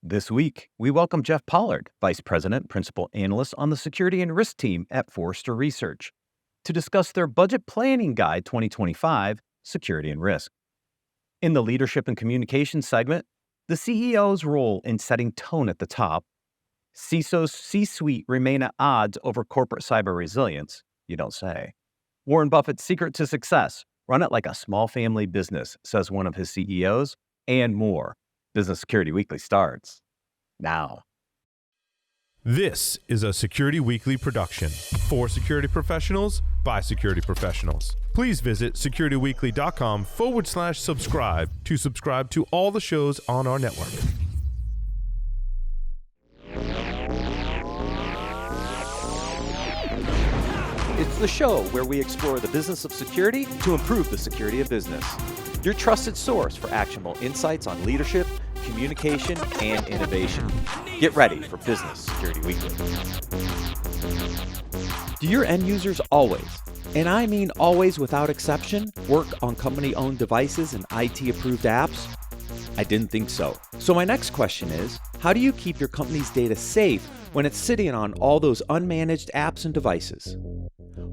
This week, we welcome Jeff Pollard, Vice President, Principal Analyst on the Security and Risk team at Forrester Research, to discuss their Budget Planning Guide 2025, Security and Risk. In the Leadership and Communications segment, the CEO's role in setting tone at the top, CISO's C-suite remain at odds over corporate cyber resilience, you don't say. Warren Buffett's secret to success, run it like a small family business, says one of his CEOs, and more. Business Security Weekly starts now. This is a Security Weekly production for security professionals by security professionals. Please visit securityweekly.com/subscribe to subscribe to all the shows on our network. It's the show where we explore the business of security to improve the security of business. Your trusted source for actionable insights on leadership, communication, and innovation. Get ready for Business Security Weekly. Do your end users always, and I mean always without exception, work on company-owned devices and IT-approved apps? I didn't think so. So my next question is, how do you keep your company's data safe when it's sitting on all those unmanaged apps and devices?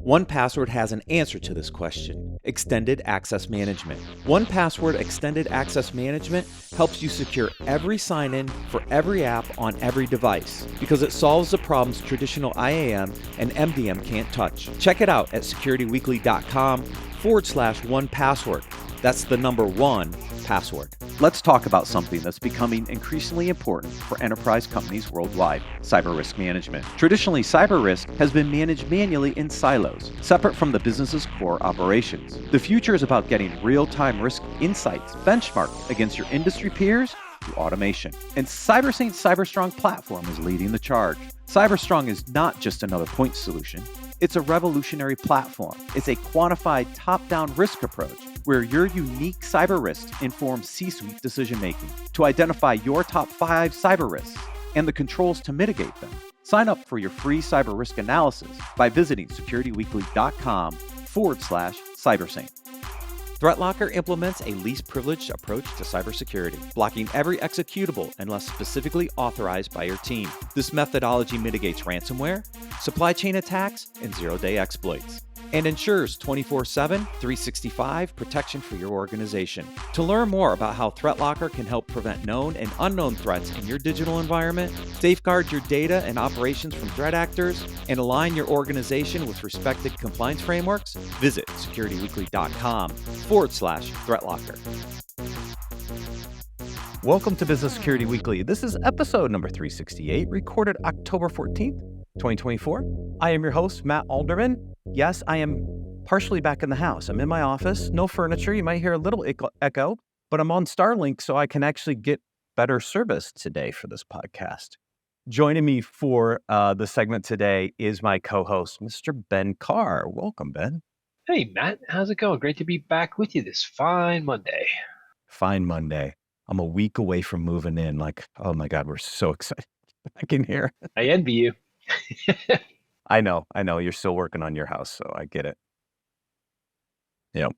1Password has an answer to this question: Extended Access Management. 1Password Extended Access Management helps you secure every sign-in for every app on every device because it solves the problems traditional IAM and MDM can't touch. Check it out at securityweekly.com/1Password. That's the number 1 password. Let's talk about something that's becoming increasingly important for enterprise companies worldwide: cyber risk management. Traditionally, cyber risk has been managed manually in silos, separate from the business's core operations. The future is about getting real-time risk insights benchmarked against your industry peers through automation. And CyberSaint's CyberStrong platform is leading the charge. CyberStrong is not just another point solution. It's a revolutionary platform. It's a quantified top-down risk approach where your unique cyber risks inform C-suite decision-making to identify your top 5 cyber risks and the controls to mitigate them. Sign up for your free cyber risk analysis by visiting securityweekly.com/cybersaint. ThreatLocker implements a least privileged approach to cybersecurity, blocking every executable unless specifically authorized by your team. This methodology mitigates ransomware, supply chain attacks, and zero-day exploits, and ensures 24/7, 365 protection for your organization. To learn more about how ThreatLocker can help prevent known and unknown threats in your digital environment, safeguard your data and operations from threat actors, and align your organization with respected compliance frameworks, visit securityweekly.com/ThreatLocker. Welcome to Business Security Weekly. This is episode number 368, recorded October 14th, 2024. I am your host, Matt Alderman. Yes, I am partially back in the house. I'm in my office, no furniture. You might hear a little echo, but I'm on Starlink, so I can actually get better service today for this podcast. Joining me for the segment today is my co-host, Mr. Ben Carr. Welcome, Ben. Hey, Matt. How's it going? Great to be back with you this fine Monday. Fine Monday. I'm a week away from moving in. Like, oh my God, we're so excited back in here. I envy you. I know. You're still working on your house, so I get it. Yep.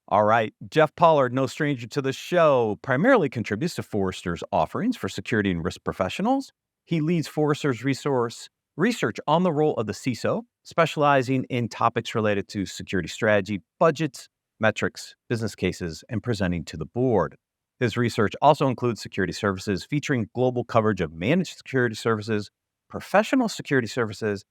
All right. Jeff Pollard, no stranger to the show, primarily contributes to Forrester's offerings for security and risk professionals. He leads Forrester's research on the role of the CISO, specializing in topics related to security strategy, budgets, metrics, business cases, and presenting to the board. His research also includes security services, featuring global coverage of managed security services, professional security services,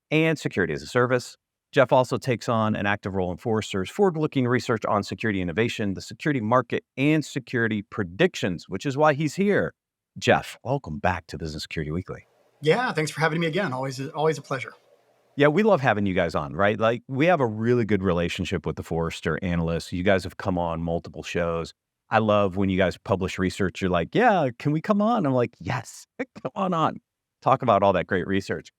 and security as a service. Jeff also takes on an active role in Forrester's forward-looking research on security innovation, the security market, and security predictions, which is why he's here. Jeff, welcome back to Business Security Weekly. Yeah, thanks for having me again. Always a pleasure. Yeah, we love having you guys on, right? Like, we have a really good relationship with the Forrester Analyst. You guys have come on multiple shows. I love when you guys publish research. You're like, yeah, can we come on? I'm like, yes, come on. Talk about all that great research.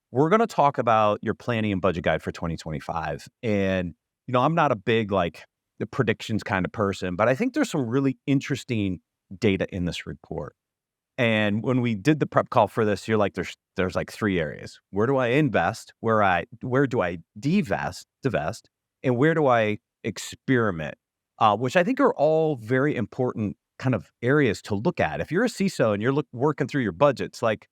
We're going to talk about your planning and budget guide for 2025. And, I'm not a big, the predictions kind of person, but I think there's some really interesting data in this report. And when we did the prep call for this, you're like, there's like 3 areas. Where do I invest? Where do I divest? And where do I experiment? Which I think are all very important kind of areas to look at. If you're a CISO and you're working through your budgets, like,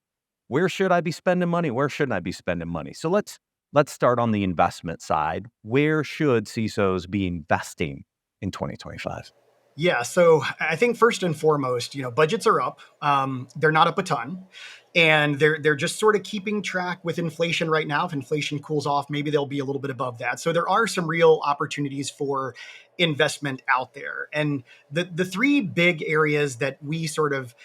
where should I be spending money? Where shouldn't I be spending money? So let's start on the investment side. Where should CISOs be investing in 2025? Yeah, so I think first and foremost, budgets are up. They're not up a ton, and they're just sort of keeping track with inflation right now. If inflation cools off, maybe they'll be a little bit above that. So there are some real opportunities for investment out there. And the three big areas that we sort of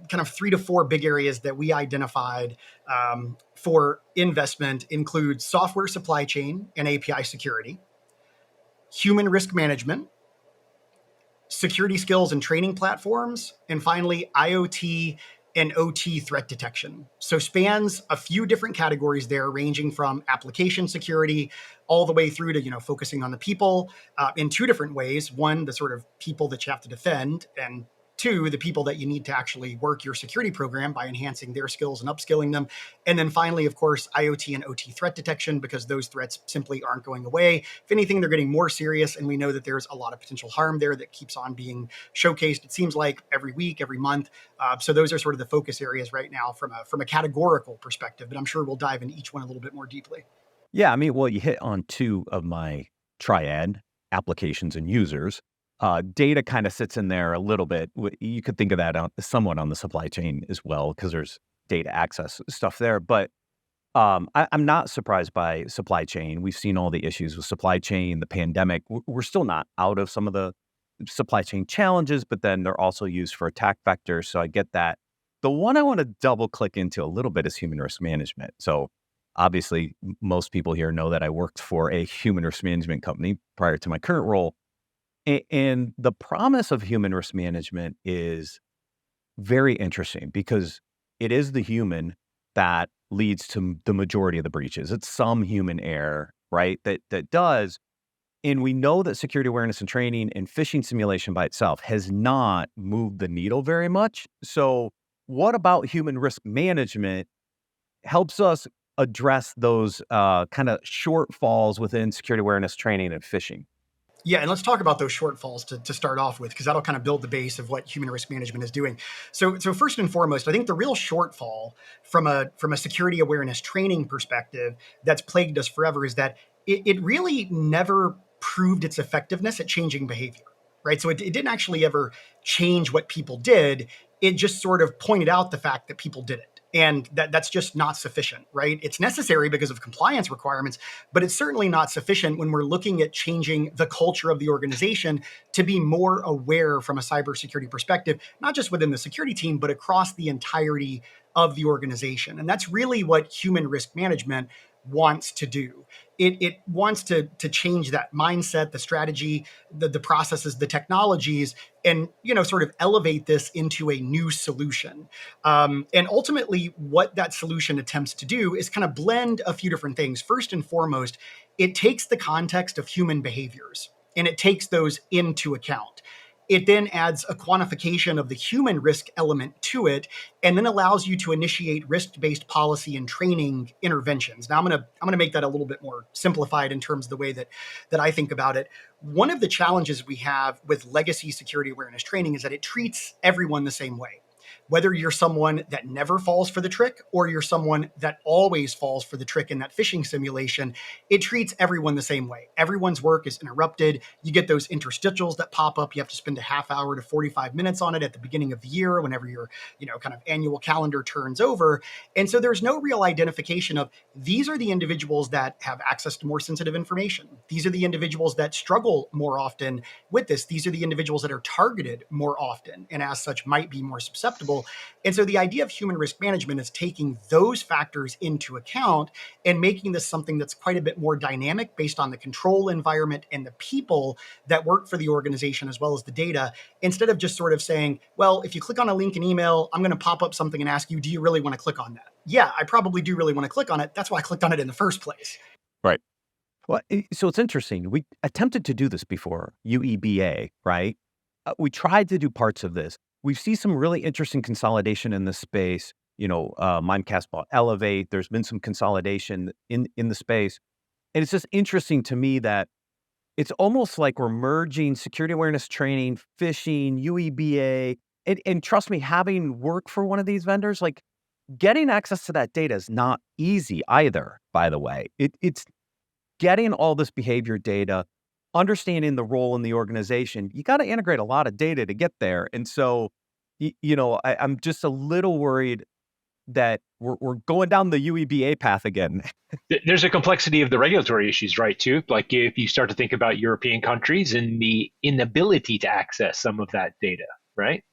kind of 3 to 4 big areas that we identified for investment include software supply chain and API security, human risk management, security skills and training platforms, and finally, IoT and OT threat detection. So spans a few different categories there, ranging from application security all the way through to, focusing on the people in two different ways. One, the sort of people that you have to defend, and two, the people that you need to actually work your security program by enhancing their skills and upskilling them. And then finally, of course, IoT and OT threat detection, because those threats simply aren't going away. If anything, they're getting more serious, and we know that there's a lot of potential harm there that keeps on being showcased, it seems like, every week, every month. So those are sort of the focus areas right now from a categorical perspective, but I'm sure we'll dive into each one a little bit more deeply. Yeah, I mean, well, you hit on two of my triad, applications and users. Data kind of sits in there a little bit. You could think of that somewhat on the supply chain as well, because there's data access stuff there. But I'm not surprised by supply chain. We've seen all the issues with supply chain, the pandemic. We're still not out of some of the supply chain challenges, but then they're also used for attack vectors. So I get that. The one I want to double click into a little bit is human risk management. So obviously, most people here know that I worked for a human risk management company prior to my current role. And the promise of human risk management is very interesting, because it is the human that leads to the majority of the breaches. It's some human error, right, that does. And we know that security awareness and training and phishing simulation by itself has not moved the needle very much. So what about human risk management helps us address those kind of shortfalls within security awareness training and phishing? Yeah, and let's talk about those shortfalls to start off with, because that'll kind of build the base of what human risk management is doing. So first and foremost, I think the real shortfall from a security awareness training perspective that's plagued us forever is that it really never proved its effectiveness at changing behavior, right? So it didn't actually ever change what people did. It just sort of pointed out the fact that people did it. And that's just not sufficient, right? It's necessary because of compliance requirements, but it's certainly not sufficient when we're looking at changing the culture of the organization to be more aware from a cybersecurity perspective, not just within the security team, but across the entirety of the organization. And that's really what human risk management wants to do. It wants to change that mindset, the strategy, the processes, the technologies, and sort of elevate this into a new solution. And ultimately, what that solution attempts to do is kind of blend a few different things. First and foremost, it takes the context of human behaviors and it takes those into account. It then adds a quantification of the human risk element to it, and then allows you to initiate risk-based policy and training interventions. Now, I'm gonna make that a little bit more simplified in terms of the way that I think about it. One of the challenges we have with legacy security awareness training is that it treats everyone the same way. Whether you're someone that never falls for the trick or you're someone that always falls for the trick in that phishing simulation, it treats everyone the same way. Everyone's work is interrupted. You get those interstitials that pop up. You have to spend a half hour to 45 minutes on it at the beginning of the year, whenever your kind of annual calendar turns over. And so there's no real identification of these are the individuals that have access to more sensitive information. These are the individuals that struggle more often with this. These are the individuals that are targeted more often, and as such might be more susceptible. And so the idea of human risk management is taking those factors into account and making this something that's quite a bit more dynamic based on the control environment and the people that work for the organization, as well as the data, instead of just sort of saying, well, if you click on a link in email, I'm going to pop up something and ask you, do you really want to click on that? Yeah, I probably do really want to click on it. That's why I clicked on it in the first place. Right. Well, so it's interesting. We attempted to do this before, UEBA, right? We tried to do parts of this. We see some really interesting consolidation in this space. Mimecast bought Elevate. There's been some consolidation in the space. And it's just interesting to me that it's almost like we're merging security awareness training, phishing, UEBA, and trust me, having worked for one of these vendors, like getting access to that data is not easy either, by the way. It's getting all this behavior data, understanding the role in the organization. You got to integrate a lot of data to get there. And so, I'm just a little worried that we're going down the UEBA path again. There's a complexity of the regulatory issues, right, too? Like if you start to think about European countries and the inability to access some of that data, right?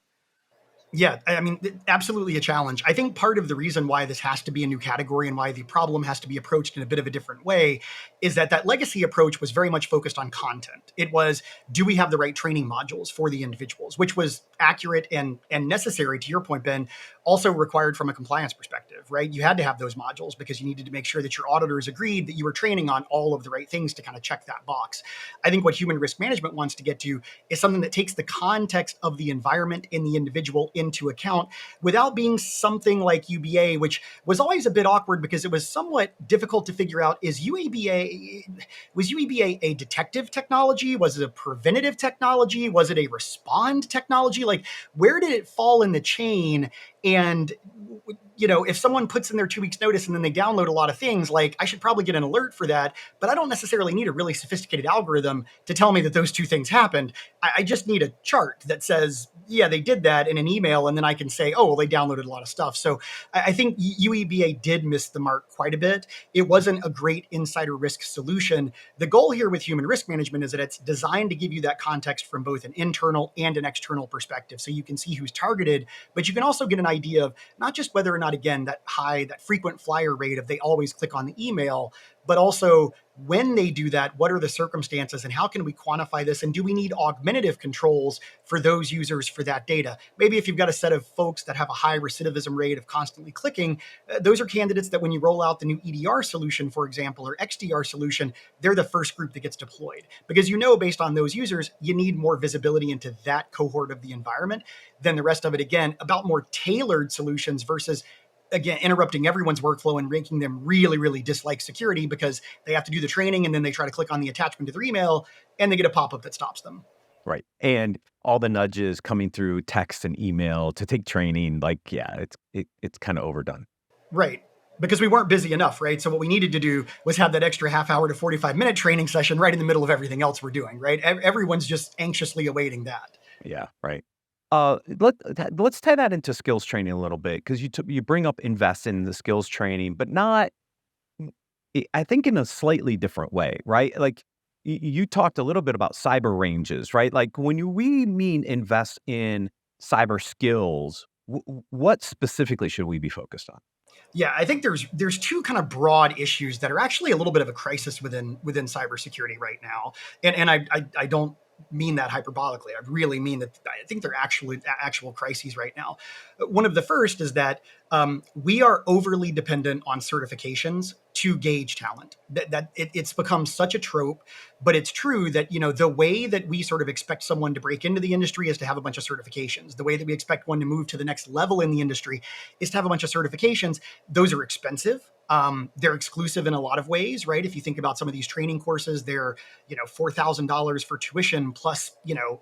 Yeah, I mean, absolutely a challenge. I think part of the reason why this has to be a new category and why the problem has to be approached in a bit of a different way is that legacy approach was very much focused on content. It was, do we have the right training modules for the individuals, which was accurate and necessary, to your point, Ben, also required from a compliance perspective, right? You had to have those modules because you needed to make sure that your auditors agreed that you were training on all of the right things to kind of check that box. I think what human risk management wants to get to is something that takes the context of the environment and the individual into account without being something like UBA, which was always a bit awkward because it was somewhat difficult to figure out, was UEBA a detective technology? Was it a preventative technology? Was it a respond technology? Like, where did it fall in the chain? And, if someone puts in their 2 weeks notice and then they download a lot of things, like, I should probably get an alert for that, but I don't necessarily need a really sophisticated algorithm to tell me that those two things happened. I just need a chart that says, yeah, they did that in an email. And then I can say, oh, well, they downloaded a lot of stuff. So I think UEBA did miss the mark quite a bit. It wasn't a great insider risk solution. The goal here with human risk management is that it's designed to give you that context from both an internal and an external perspective. So you can see who's targeted, but you can also get an idea of not just whether or not, again, that frequent flyer rate of they always click on the email, but also when they do that, what are the circumstances and how can we quantify this? And do we need augmentative controls for those users for that data? Maybe if you've got a set of folks that have a high recidivism rate of constantly clicking, those are candidates that when you roll out the new EDR solution, for example, or XDR solution, they're the first group that gets deployed. Because based on those users, you need more visibility into that cohort of the environment than the rest of it. Again, about more tailored solutions versus, again, interrupting everyone's workflow and making them really, really dislike security because they have to do the training and then they try to click on the attachment to their email and they get a pop-up that stops them. Right. And all the nudges coming through text and email to take training, it's kind of overdone. Right. Because we weren't busy enough, right? So what we needed to do was have that extra half hour to 45-minute training session right in the middle of everything else we're doing, right? Everyone's just anxiously awaiting that. Yeah, right. Let's tie that into skills training a little bit because you bring up invest in the skills training, but not, I think, in a slightly different way, right? Like you talked a little bit about cyber ranges, right? Like when we mean invest in cyber skills, what specifically should we be focused on? Yeah, I think there's two kind of broad issues that are actually a little bit of a crisis within cybersecurity right now, and I don't mean that hyperbolically. I really mean that I think they're actual crises right now. One of the first is that we are overly dependent on certifications to gauge talent. It's become such a trope, but it's true that, the way that we sort of expect someone to break into the industry is to have a bunch of certifications. The way that we expect one to move to the next level in the industry is to have a bunch of certifications. Those are expensive. They're exclusive in a lot of ways, right? If you think about some of these training courses, they're, $4,000 for tuition plus,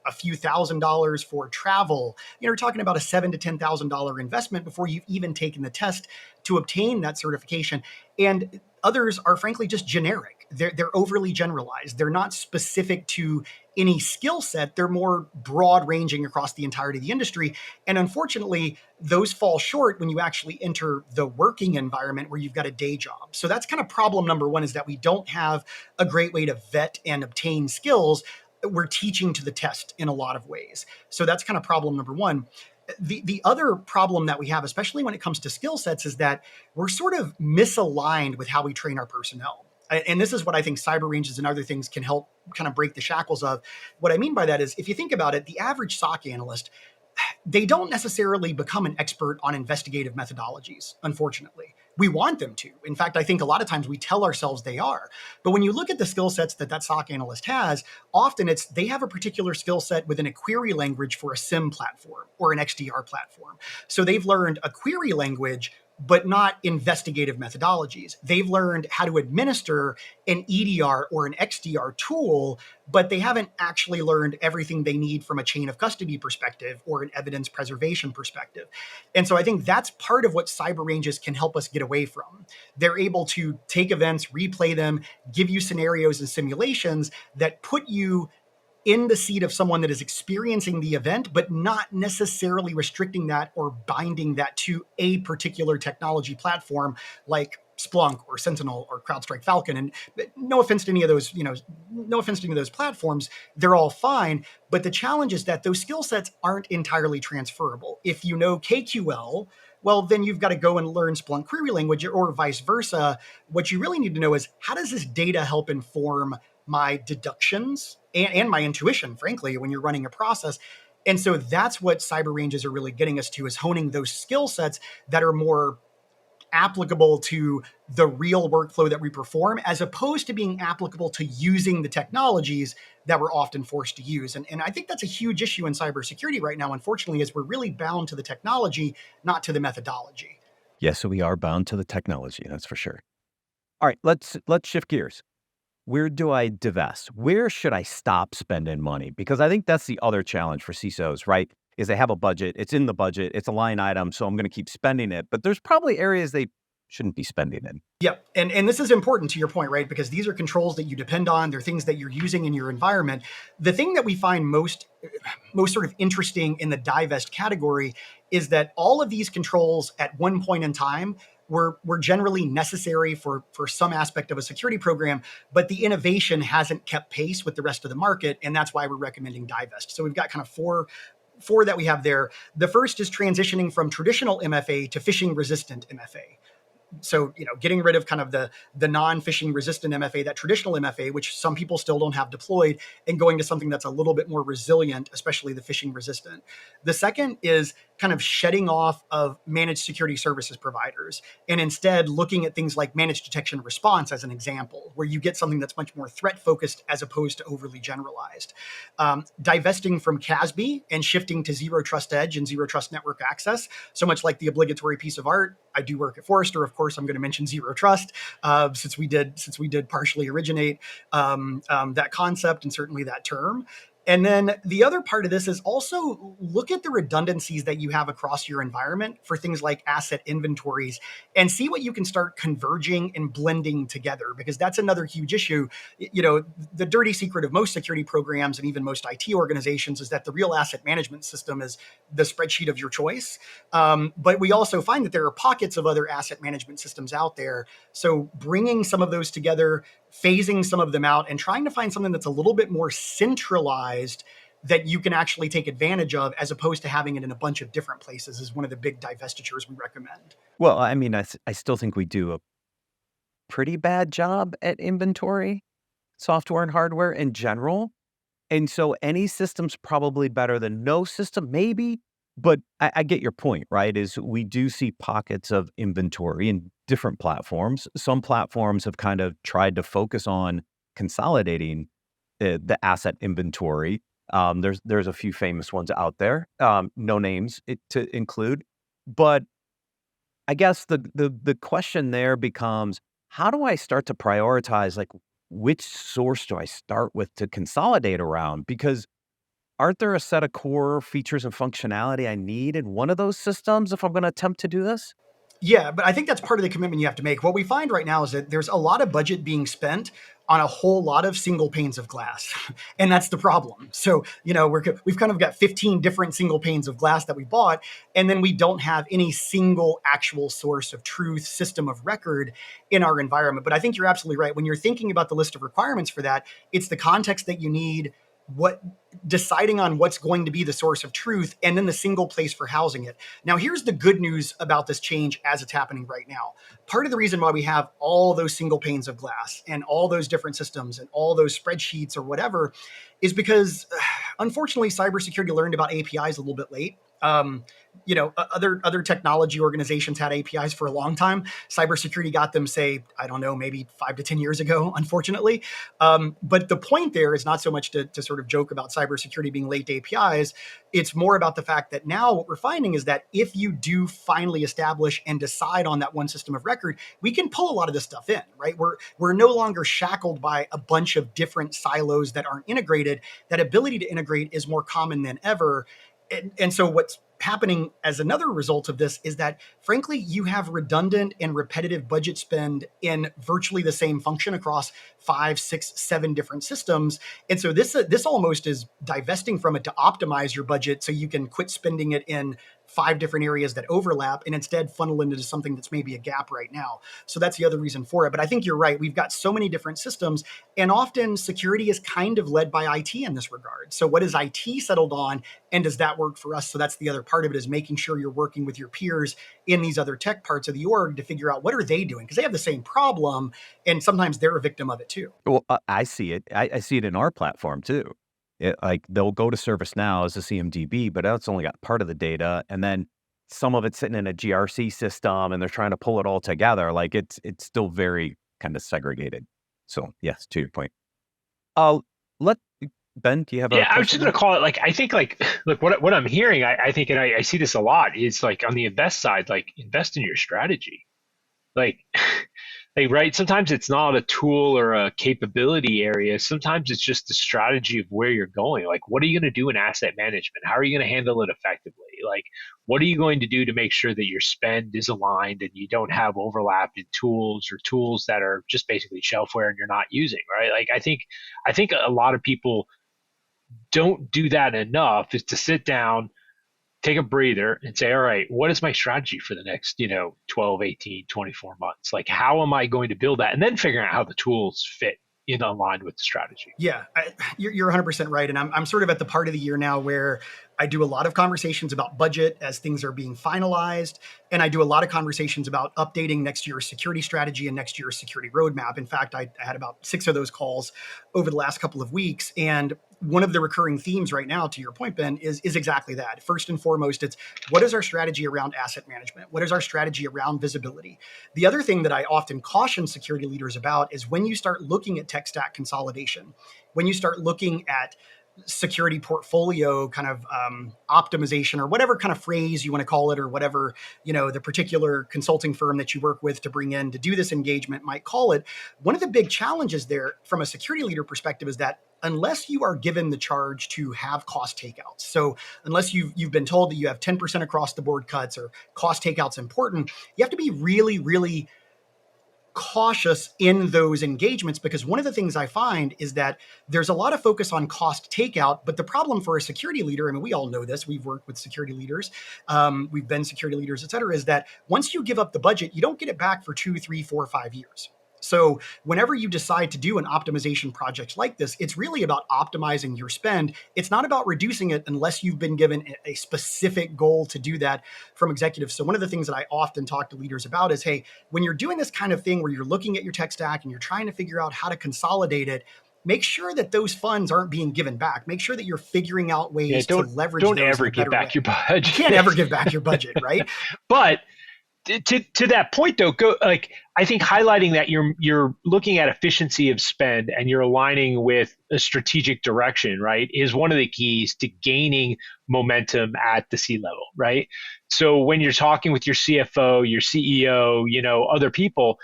a few $1,000s for travel. You're talking about a $7,000 to $10,000 investment before you've even taken the test to obtain that certification. And others are frankly just generic. They're overly generalized. They're not specific to any skill set. They're more broad ranging across the entirety of the industry. And unfortunately, those fall short when you actually enter the working environment where you've got a day job. So that's kind of problem number one, is that we don't have a great way to vet and obtain skills. We're teaching to the test in a lot of ways. So that's kind of problem number one. The other problem that we have, especially when it comes to skill sets, is that we're sort of misaligned with how we train our personnel. And this is what I think cyber ranges and other things can help kind of break the shackles of. What I mean by that is, if you think about it, the average SOC analyst, they don't necessarily become an expert on investigative methodologies, unfortunately. We want them to. In fact, I think a lot of times we tell ourselves they are. But when you look at the skill sets that SOC analyst has, often they have a particular skill set within a query language for a SIM platform or an XDR platform. So they've learned a query language but not investigative methodologies. They've learned how to administer an EDR or an XDR tool, but they haven't actually learned everything they need from a chain of custody perspective or an evidence preservation perspective. And so I think that's part of what cyber ranges can help us get away from. They're able to take events, replay them, give you scenarios and simulations that put you in the seat of someone that is experiencing the event, but not necessarily restricting that or binding that to a particular technology platform like Splunk or Sentinel or CrowdStrike Falcon. And no offense to any of those, no offense to any of those platforms, they're all fine. But the challenge is that those skill sets aren't entirely transferable. If you know KQL, well, then you've got to go and learn Splunk query language or vice versa. What you really need to know is, how does this data help inform my deductions and my intuition, frankly, when you're running a process? And so that's what cyber ranges are really getting us to, is honing those skill sets that are more applicable to the real workflow that we perform, as opposed to being applicable to using the technologies that we're often forced to use. And I think that's a huge issue in cybersecurity right now, unfortunately, is we're really bound to the technology, not to the methodology. Yes, so we are bound to the technology, that's for sure. All right, let's shift gears. Where do I divest? Where should I stop spending money? Because I think that's the other challenge for CISOs, right? Is they have a budget, it's in the budget, it's a line item, so I'm going to keep spending it. But there's probably areas they shouldn't be spending in. Yep. And this is important to your point, right? Because these are controls that you depend on. They're things that you're using in your environment. The thing that we find most sort of interesting in the divest category is that all of these controls at one point in time were generally necessary for some aspect of a security program, but the innovation hasn't kept pace with the rest of the market. And that's why we're recommending divest. So we've got kind of four that we have there. The first is transitioning from traditional MFA to phishing resistant MFA. So, getting rid of kind of the non-phishing resistant MFA, that traditional MFA, which some people still don't have deployed, and going to something that's a little bit more resilient, especially the phishing resistant. The second is kind of shedding off of managed security services providers, and instead looking at things like managed detection and response as an example, where you get something that's much more threat focused as opposed to overly generalized. Divesting from CASB and shifting to zero trust edge and zero trust network access. So much like the obligatory piece of art, I do work at Forrester. Of course, I'm going to mention zero trust, since we did partially originate that concept and certainly that term. And then the other part of this is also look at the redundancies that you have across your environment for things like asset inventories, and see what you can start converging and blending together, because that's another huge issue. The dirty secret of most security programs and even most IT organizations is that the real asset management system is the spreadsheet of your choice. But we also find that there are pockets of other asset management systems out there. So bringing some of those together, phasing some of them out, and trying to find something that's a little bit more centralized that you can actually take advantage of, as opposed to having it in a bunch of different places, is one of the big divestitures we recommend. Well, I mean, I still think we do a pretty bad job at inventory, software and hardware in general. And so any system's probably better than no system, maybe. But I get your point, right? Is we do see pockets of inventory in different platforms. Some platforms have kind of tried to focus on consolidating the asset inventory. There's a few famous ones out there, no names to include. But I guess the question there becomes, how do I start to prioritize, like, which source do I start with to consolidate around? Because aren't there a set of core features and functionality I need in one of those systems if I'm going to attempt to do this? Yeah, but I think that's part of the commitment you have to make. What we find right now is that there's a lot of budget being spent on a whole lot of single panes of glass. And that's the problem. So, we've kind of got 15 different single panes of glass that we bought, and then we don't have any single actual source of truth, system of record in our environment. But I think you're absolutely right. When you're thinking about the list of requirements for that, it's the context that you need, deciding on what's going to be the source of truth, and then the single place for housing it. Now, here's the good news about this change as it's happening right now. Part of the reason why we have all those single panes of glass and all those different systems and all those spreadsheets or whatever is because, unfortunately, cybersecurity learned about APIs a little bit late. Other technology organizations had APIs for a long time. Cybersecurity got them, say, I don't know, maybe 5 to 10 years ago, unfortunately. But the point there is not so much to sort of joke about cybersecurity being late to APIs. It's more about the fact that now what we're finding is that if you do finally establish and decide on that one system of record, we can pull a lot of this stuff in, right? We're no longer shackled by a bunch of different silos that aren't integrated. That ability to integrate is more common than ever. And so what's happening as another result of this is that, frankly, you have redundant and repetitive budget spend in virtually the same function across 5, 6, 7 different systems. And so this almost is divesting from it to optimize your budget so you can quit spending it in 5 different areas that overlap and instead funnel into something that's maybe a gap right now. So that's the other reason for it. But I think you're right. We've got so many different systems, and often security is kind of led by IT in this regard. So what is IT settled on, and does that work for us? So that's the other part of it, is making sure you're working with your peers in these other tech parts of the org to figure out what are they doing, because they have the same problem, and sometimes they're a victim of it too. Well, I see it. I see it in our platform too. Like they'll go to ServiceNow as a CMDB, but that's only got part of the data, and then some of it's sitting in a GRC system, and they're trying to pull it all together. Like it's still very kind of segregated. So yes, to your point. Let Ben, do you have a I was question? just going to call it, like, I think, like, look, what I'm hearing, I think, and I see this a lot, is like on the invest side, like, invest in your strategy. Like, right, sometimes it's not a tool or a capability area. Sometimes it's just the strategy of where you're going. Like, what are you going to do in asset management? How are you going to handle it effectively? Like, what are you going to do to make sure that your spend is aligned and you don't have overlap in tools, or tools that are just basically shelfware and you're not using, right? Like, I think a lot of people don't do that enough, is to sit down, take a breather, and say, all right, what is my strategy for the next, 12, 18, 24 months? Like, how am I going to build that? And then figuring out how the tools fit in line with the strategy. Yeah, you're 100% right. And I'm sort of at the part of the year now where I do a lot of conversations about budget as things are being finalized. And I do a lot of conversations about updating next year's security strategy and next year's security roadmap. In fact, I had about 6 of those calls over the last couple of weeks. And one of the recurring themes right now, to your point, Ben, is exactly that. First and foremost, it's what is our strategy around asset management? What is our strategy around visibility? The other thing that I often caution security leaders about is when you start looking at tech stack consolidation, when you start looking at security portfolio kind of optimization, or whatever kind of phrase you want to call it, or whatever, the particular consulting firm that you work with to bring in to do this engagement might call it. One of the big challenges there from a security leader perspective is that unless you are given the charge to have cost takeouts, so unless you've been told that you have 10% across the board cuts or cost takeouts important, you have to be really, really cautious in those engagements, because one of the things I find is that there's a lot of focus on cost takeout, but the problem for a security leader, I mean, we all know this, we've worked with security leaders, we've been security leaders, et cetera, is that once you give up the budget, you don't get it back for 2, 3, 4, 5 years. So whenever you decide to do an optimization project like this, it's really about optimizing your spend. It's not about reducing it unless you've been given a specific goal to do that from executives. So one of the things that I often talk to leaders about is, hey, when you're doing this kind of thing where you're looking at your tech stack and you're trying to figure out how to consolidate it, make sure that those funds aren't being given back. Make sure that you're figuring out ways to leverage those. Don't ever give back your budget. You can't ever give back your budget, right? But to that point, though, I think highlighting that you're looking at efficiency of spend and you're aligning with a strategic direction, right, is one of the keys to gaining momentum at the C-level, right? So when you're talking with your CFO, your CEO, other people,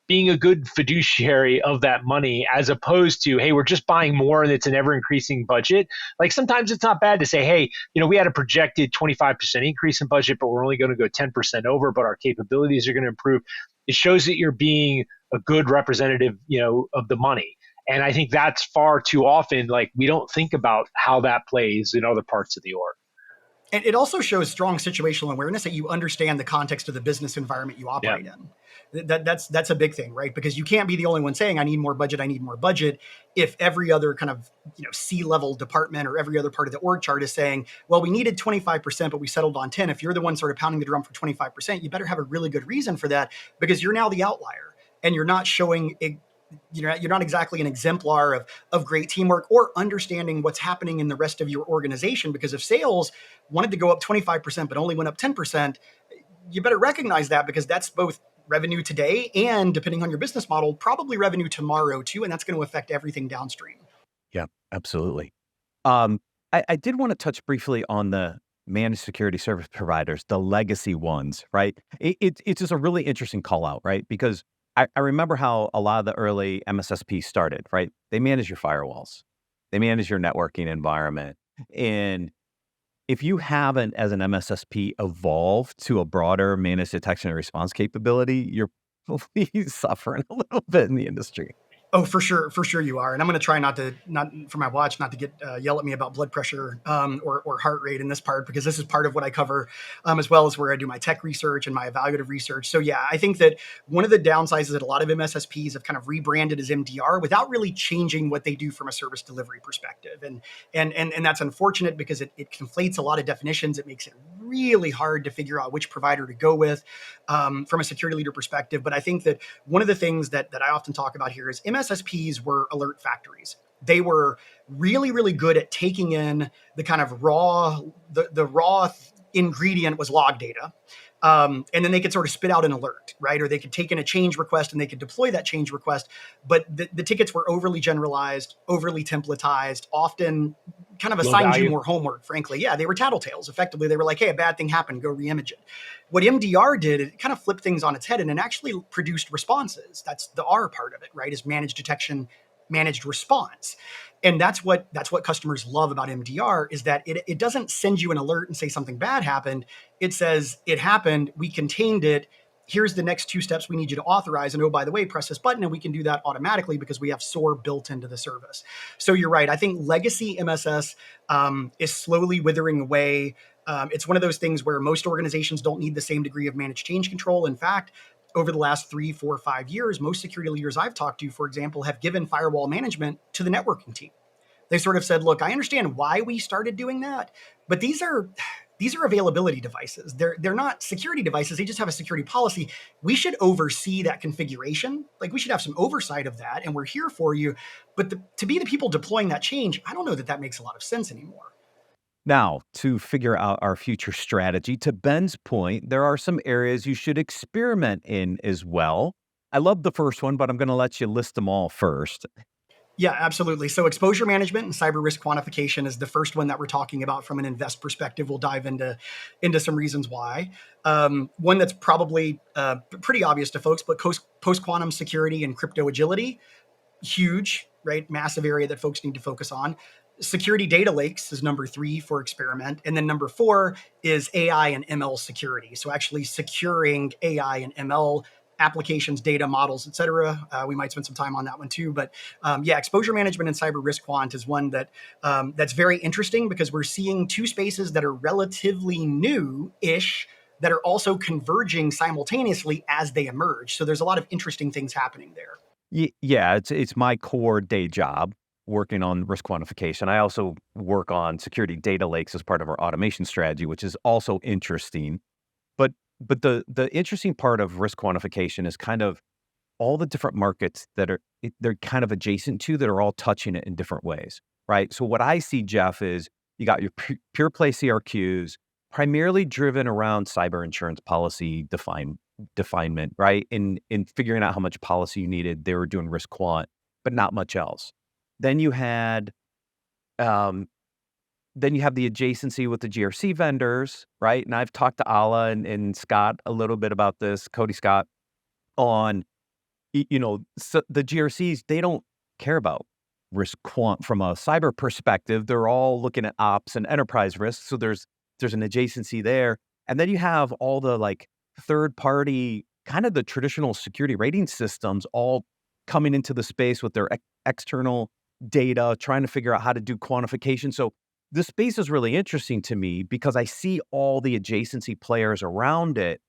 being a good fiduciary of that money, as opposed to, hey, we're just buying more and it's an ever increasing budget. Like, sometimes it's not bad to say, hey, we had a projected 25% increase in budget, but we're only going to go 10% over, but our capabilities are going to improve. It shows that you're being a good representative, of the money. And I think that's far too often, like, we don't think about how that plays in other parts of the org. And it also shows strong situational awareness that you understand the context of the business environment you operate in. That's a big thing, right? Because you can't be the only one saying, I need more budget, if every other kind of C-level department or every other part of the org chart is saying, well, we needed 25%, but we settled on 10. If you're the one sort of pounding the drum for 25%, you better have a really good reason for that, because you're now the outlier and you're not showing you're not exactly an exemplar of great teamwork or understanding what's happening in the rest of your organization. Because if sales wanted to go up 25%, but only went up 10%, you better recognize that, because that's both revenue today and, depending on your business model, probably revenue tomorrow too. And that's going to affect everything downstream. Yeah, absolutely. I did want to touch briefly on the managed security service providers, the legacy ones, right? It's just a really interesting call out, right? Because I remember how a lot of the early MSSPs started, right? They manage your firewalls, they manage your networking environment. And if you haven't, as an MSSP, evolved to a broader managed detection and response capability, you're probably suffering a little bit in the industry. Oh, for sure you are. And I'm going to try not for my watch, not to get yell at me about blood pressure or heart rate in this part, because this is part of what I cover, as well as where I do my tech research and my evaluative research. So yeah, I think that one of the downsides is that a lot of MSSPs have kind of rebranded as MDR without really changing what they do from a service delivery perspective. And that's unfortunate, because it conflates a lot of definitions. It makes it really hard to figure out which provider to go with from a security leader perspective. But I think that one of the things that I often talk about here is MSSPs were alert factories. They were really, really good at taking in the kind of raw ingredient was log data. And then they could sort of spit out an alert, right? Or they could take in a change request and they could deploy that change request. But the tickets were overly generalized, overly templatized, often kind of assigned you more homework, frankly. Yeah, they were tattletales. Effectively, they were like, hey, a bad thing happened, go reimage it. What MDR did, it kind of flipped things on its head and it actually produced responses. That's the R part of it, right? Is managed detection, managed response. And that's what customers love about MDR, is that it doesn't send you an alert and say something bad happened. It says it happened, we contained it. Here's the next 2 steps we need you to authorize. And oh, by the way, press this button and we can do that automatically because we have SOAR built into the service. So you're right. I think legacy MSS is slowly withering away. It's one of those things where most organizations don't need the same degree of managed change control. In fact, over the last 3, 4, 5 years, most security leaders I've talked to, for example, have given firewall management to the networking team. They sort of said, look, I understand why we started doing that, but these are availability devices. They're not security devices. They just have a security policy. We should oversee that configuration. Like, we should have some oversight of that, and we're here for you. But to be the people deploying that change, I don't know that makes a lot of sense anymore. Now, to figure out our future strategy, to Ben's point, there are some areas you should experiment in as well. I love the first one, but I'm going to let you list them all first. Yeah, absolutely. So exposure management and cyber risk quantification is the first one that we're talking about from an invest perspective. We'll dive into some reasons why. One that's probably pretty obvious to folks, but post-quantum security and crypto agility, huge, right? Massive area that folks need to focus on. Security data lakes is number 3 for experiment. And then number 4 is AI and ML security. So actually securing AI and ML applications, data models, et cetera. We might spend some time on that one too. But exposure management and cyber risk quant is one that that's very interesting, because we're seeing 2 spaces that are relatively new-ish that are also converging simultaneously as they emerge. So there's a lot of interesting things happening there. Yeah, it's my core day job, working on risk quantification. I also work on security data lakes as part of our automation strategy, which is also interesting. But the interesting part of risk quantification is kind of all the different markets that they're kind of adjacent to, that are all touching it in different ways, right? So what I see, Jeff, is you got your pure play CRQs, primarily driven around cyber insurance policy definement, right? In figuring out how much policy you needed, they were doing risk quant, but not much else. Then you had the adjacency with the GRC vendors, right? And I've talked to Ala and Scott a little bit about this, Cody Scott, on, so the GRCs, they don't care about risk quant from a cyber perspective. They're all looking at ops and enterprise risk. So there's an adjacency there. And then you have all the like third party, kind of the traditional security rating systems, all coming into the space with their external data, trying to figure out how to do quantification. So the space is really interesting to me because I see all the adjacency players around it.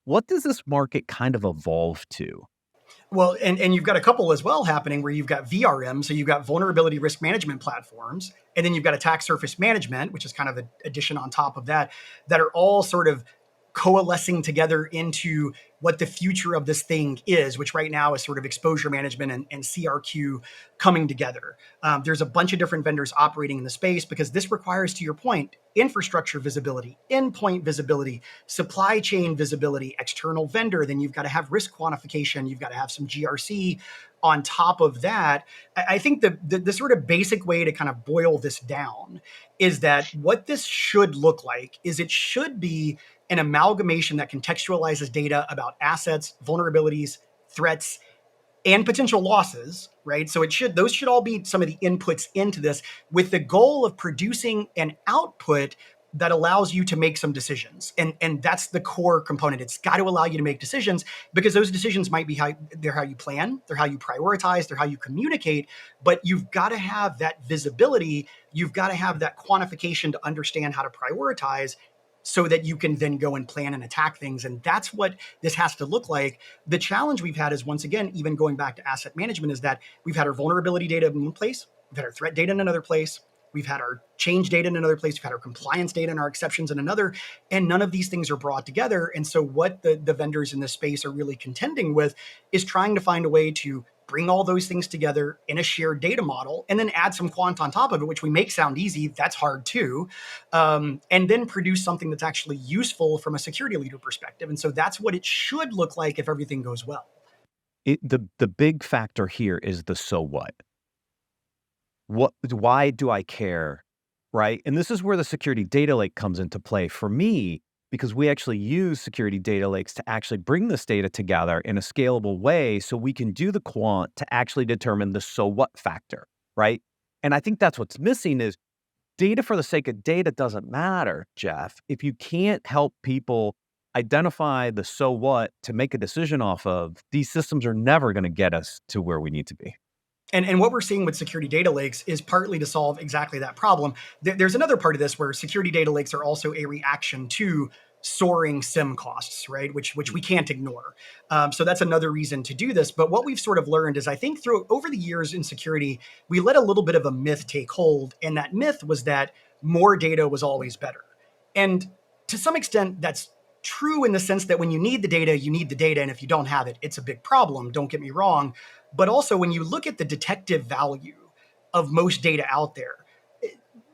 What does this market kind of evolve to? Well, and you've got a couple as well happening where you've got VRM, so you've got vulnerability risk management platforms, and then you've got attack surface management, which is kind of an addition on top of that, that are all sort of coalescing together into what the future of this thing is, which right now is sort of exposure management and CRQ coming together. There's a bunch of different vendors operating in the space because this requires, to your point, infrastructure visibility, endpoint visibility, supply chain visibility, external vendor. Then you've got to have risk quantification. You've got to have some GRC on top of that. I think the sort of basic way to kind of boil this down is that what this should look like is it should be an amalgamation that contextualizes data about assets, vulnerabilities, threats, and potential losses, right? So those should all be some of the inputs into this with the goal of producing an output that allows you to make some decisions. And that's the core component. It's got to allow you to make decisions because those decisions might be how you plan, they're how you prioritize, they're how you communicate, but you've got to have that visibility. You've got to have that quantification to understand how to prioritize so that you can then go and plan and attack things. And that's what this has to look like. The challenge we've had is, once again, even going back to asset management, is that we've had our vulnerability data in one place, we've had our threat data in another place, we've had our change data in another place, we've had our compliance data and our exceptions in another, and none of these things are brought together. And so what the vendors in this space are really contending with is trying to find a way to bring all those things together in a shared data model, and then add some quant on top of it, which we make sound easy. That's hard too. And then produce something that's actually useful from a security leader perspective. And so that's what it should look like if everything goes well. The big factor here is the so what. Why do I care, right? And this is where the security data lake comes into play for me, because we actually use security data lakes to actually bring this data together in a scalable way so we can do the quant to actually determine the so what factor, right? And I think that's what's missing is data for the sake of data doesn't matter, Jeff. If you can't help people identify the so what to make a decision off of, these systems are never going to get us to where we need to be. And what we're seeing with security data lakes is partly to solve exactly that problem. There's another part of this where security data lakes are also a reaction to soaring SIM costs, right? Which we can't ignore. So that's another reason to do this. But what we've sort of learned is, I think over the years in security, we let a little bit of a myth take hold. And that myth was that more data was always better. And to some extent, that's true in the sense that when you need the data, you need the data. And if you don't have it, it's a big problem. Don't get me wrong. But also, when you look at the detective value of most data out there,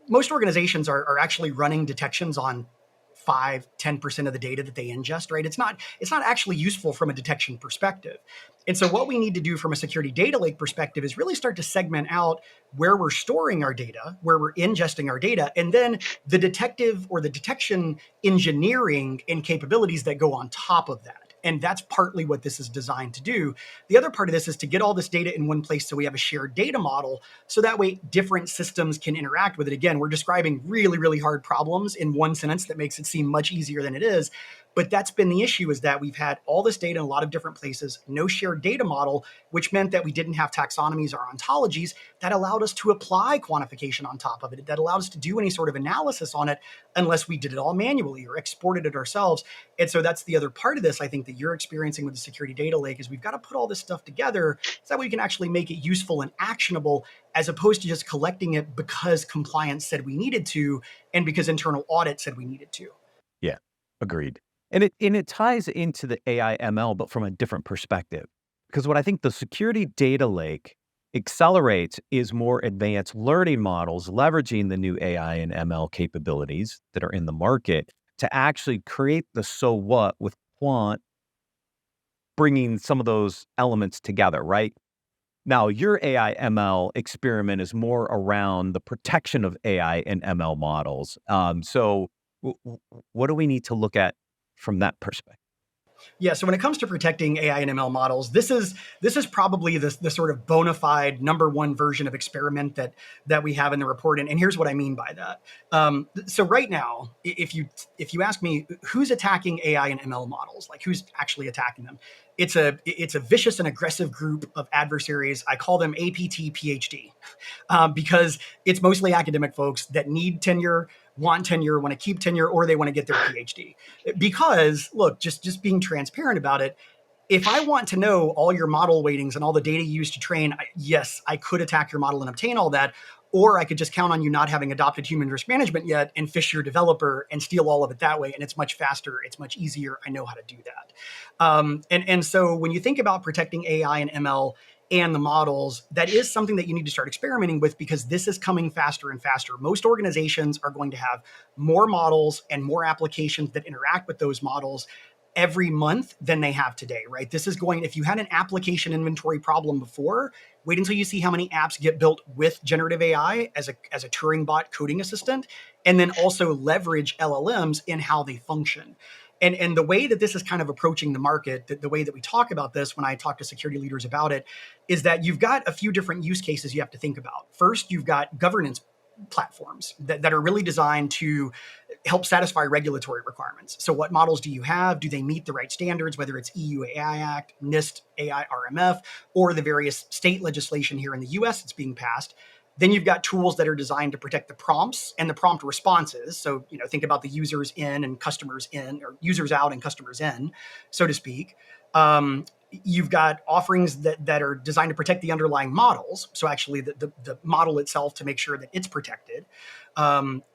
most organizations are actually running detections on 5-10% of the data that they ingest, right? It's not actually useful from a detection perspective. And so what we need to do from a security data lake perspective is really start to segment out where we're storing our data, where we're ingesting our data, and then the detective or the detection engineering and capabilities that go on top of that. And that's partly what this is designed to do. The other part of this is to get all this data in one place so we have a shared data model, so that way different systems can interact with it. Again, we're describing really, really hard problems in one sentence that makes it seem much easier than it is. But that's been the issue, is that we've had all this data in a lot of different places, no shared data model, which meant that we didn't have taxonomies or ontologies that allowed us to apply quantification on top of it, that allowed us to do any sort of analysis on it, unless we did it all manually or exported it ourselves. And so that's the other part of this, I think, that you're experiencing with the security data lake, is we've got to put all this stuff together so that we can actually make it useful and actionable, as opposed to just collecting it because compliance said we needed to, and because internal audit said we needed to. Yeah, agreed. And it ties into the AI ML, but from a different perspective. Because what I think the security data lake accelerates is more advanced learning models, leveraging the new AI and ML capabilities that are in the market to actually create the so what with quant, bringing some of those elements together, right? Now, your AI ML experiment is more around the protection of AI and ML models. So what do we need to look at from that perspective? Yeah, so when it comes to protecting AI and ML models, this is probably the sort of bona fide number one version of experiment that we have in the report. And here's what I mean by that. So right now, if you ask me who's attacking AI and ML models, like who's actually attacking them, it's a vicious and aggressive group of adversaries. I call them APT PhD, because it's mostly academic folks that need tenure, want tenure, want to keep tenure, or they want to get their PhD. Because look, just being transparent about it, if I want to know all your model weightings and all the data you used to train, yes, I could attack your model and obtain all that. Or I could just count on you not having adopted human risk management yet and fish your developer and steal all of it that way. And it's much faster. It's much easier. I know how to do that. And so when you think about protecting AI and ML and the models, that is something that you need to start experimenting with, because this is coming faster and faster. Most organizations are going to have more models and more applications that interact with those models every month than they have today, right? This is going, if you had an application inventory problem before, wait until you see how many apps get built with generative AI as a Turing bot coding assistant, and then also leverage LLMs in how they function. And the way that this is kind of approaching the market, the way that we talk about this when I talk to security leaders about it, is that you've got a few different use cases you have to think about. First, you've got governance platforms that are really designed to help satisfy regulatory requirements. So what models do you have? Do they meet the right standards, whether it's EU AI Act, NIST, AI RMF, or the various state legislation here in the US that's being passed? Then you've got tools that are designed to protect the prompts and the prompt responses. So, think about the users in and customers in, or users out and customers in, so to speak. You've got offerings that are designed to protect the underlying models. So actually the model itself, to make sure that it's protected.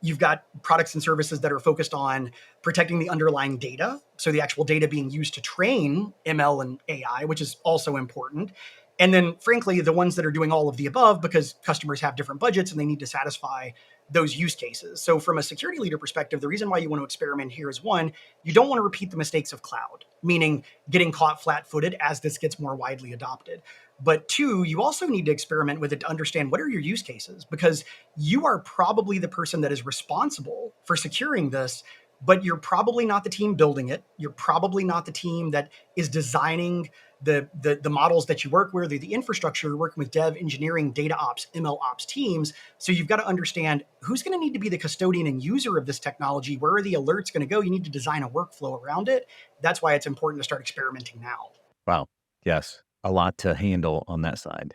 You've got products and services that are focused on protecting the underlying data. So the actual data being used to train ML and AI, which is also important. And then, frankly, the ones that are doing all of the above, because customers have different budgets and they need to satisfy those use cases. So from a security leader perspective, the reason why you want to experiment here is, one, you don't want to repeat the mistakes of cloud, meaning getting caught flat-footed as this gets more widely adopted. But two, you also need to experiment with it to understand what are your use cases, because you are probably the person that is responsible for securing this, but you're probably not the team building it. You're probably not the team that is designing the models that you work with, the infrastructure. You're working with dev, engineering, data ops, ML ops teams. So you've got to understand who's going to need to be the custodian and user of this technology. Where are the alerts going to go? You need to design a workflow around it. That's why it's important to start experimenting now. Wow. Yes. A lot to handle on that side.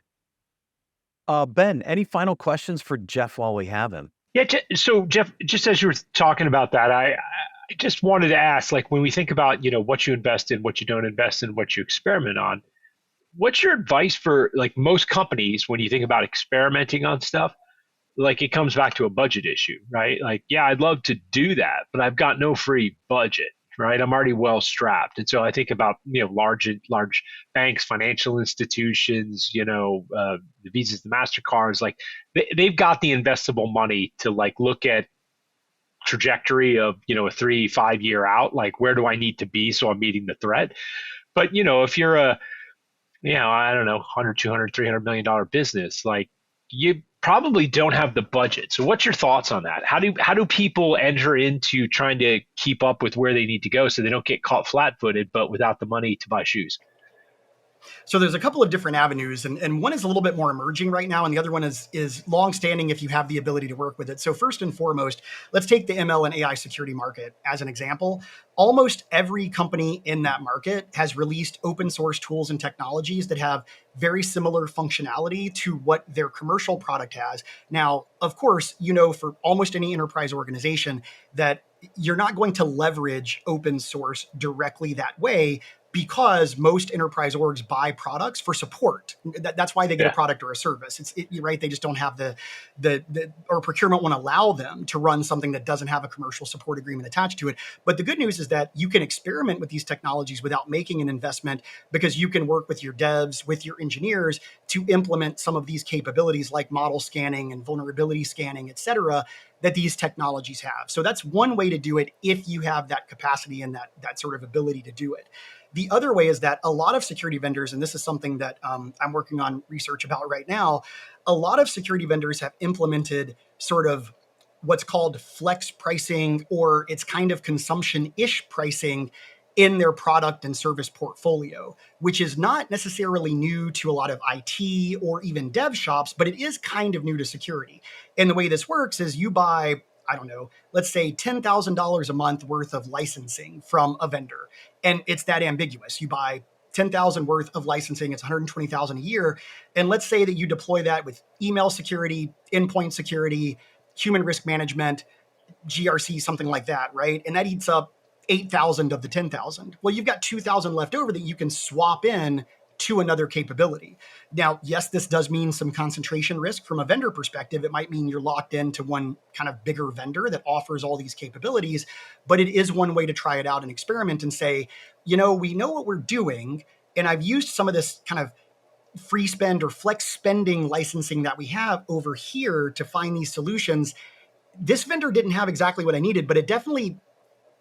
Ben, any final questions for Jeff while we have him? Yeah. So Jeff, just as you were talking about that, I just wanted to ask, like, when we think about, what you invest in, what you don't invest in, what you experiment on, what's your advice for, like, most companies when you think about experimenting on stuff? Like, it comes back to a budget issue, right? Like, yeah, I'd love to do that, but I've got no free budget, right? I'm already well strapped. And so I think about, large banks, financial institutions, the Visas, the MasterCards, like they've got the investable money to, like, look at trajectory of, a 3-5 year out, like, where do I need to be so I'm meeting the threat? But, if you're a, I don't know, 100, 200, $300 million business, like, you probably don't have the budget. So what's your thoughts on that? How do people enter into trying to keep up with where they need to go so they don't get caught flat-footed, but without the money to buy shoes? So there's a couple of different avenues, and one is a little bit more emerging right now, and the other one is longstanding if you have the ability to work with it. So first and foremost, let's take the ML and AI security market as an example. Almost every company in that market has released open source tools and technologies that have very similar functionality to what their commercial product has. Now, of course, for almost any enterprise organization that you're not going to leverage open source directly that way, because most enterprise orgs buy products for support. That's why they get a product or a service. Right. They just don't have or procurement won't allow them to run something that doesn't have a commercial support agreement attached to it. But the good news is that you can experiment with these technologies without making an investment, because you can work with your devs, with your engineers to implement some of these capabilities like model scanning and vulnerability scanning, et cetera, that these technologies have. So that's one way to do it if you have that capacity and that sort of ability to do it. The other way is that a lot of security vendors, and this is something that I'm working on research about right now, a lot of security vendors have implemented sort of what's called flex pricing, or it's kind of consumption-ish pricing in their product and service portfolio, which is not necessarily new to a lot of IT or even dev shops, but it is kind of new to security. And the way this works is you buy, I don't know, let's say $10,000 a month worth of licensing from a vendor. And it's that ambiguous. You buy 10,000 worth of licensing, it's 120,000 a year. And let's say that you deploy that with email security, endpoint security, human risk management, GRC, something like that, right? And that eats up 8,000 of the 10,000. Well, you've got 2,000 left over that you can swap in to another capability. Now, yes, this does mean some concentration risk from a vendor perspective. It might mean you're locked into one kind of bigger vendor that offers all these capabilities, but it is one way to try it out and experiment and say, we know what we're doing, and I've used some of this kind of free spend or flex spending licensing that we have over here to find these solutions. This vendor didn't have exactly what I needed, but it definitely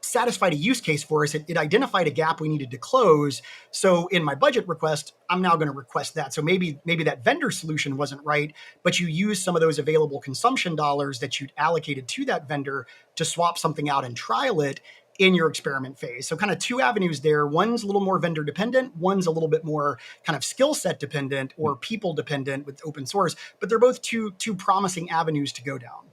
satisfied a use case for us. It identified a gap we needed to close. So in my budget request, I'm now going to request that. So maybe that vendor solution wasn't right, but you use some of those available consumption dollars that you'd allocated to that vendor to swap something out and trial it in your experiment phase. So kind of two avenues there. One's a little more vendor dependent. One's a little bit more kind of skill set dependent or people dependent with open source, but they're both two promising avenues to go down.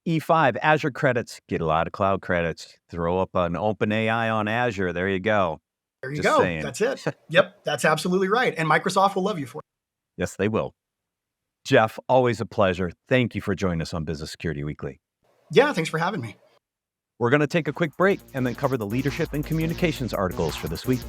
E5, Azure credits, get a lot of cloud credits. Throw up an OpenAI on Azure. There you go. There you go. Saying. That's it. Yep, that's absolutely right. And Microsoft will love you for it. Yes, they will. Jeff, always a pleasure. Thank you for joining us on Business Security Weekly. Yeah, thanks for having me. We're going to take a quick break and then cover the leadership and communications articles for this week.